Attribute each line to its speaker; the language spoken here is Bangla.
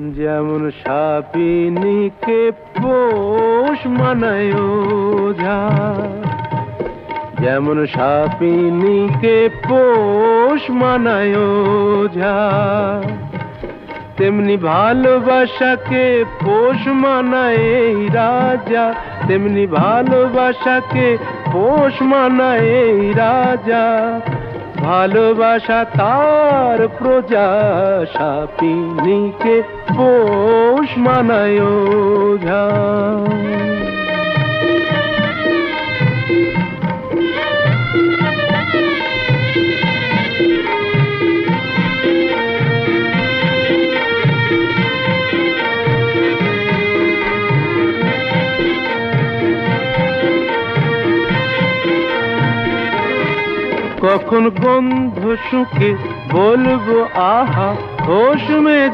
Speaker 1: যেমন সাপিনীকে পোষ মানায় ওঝা, যেমন সাপিনীকে পোষ মানায় ওঝা, তেমনি ভালোবাসাকে পোষ মানায় এই রাজা, তেমনি ভালোবাসাকে পোষ মানায় এই রাজা। ভালোবাসা তার প্রজা, সাপিনীকে পোষ মানায় ওঝা। কখন গন্ধ শুকে বলবো আহা, হোশ মে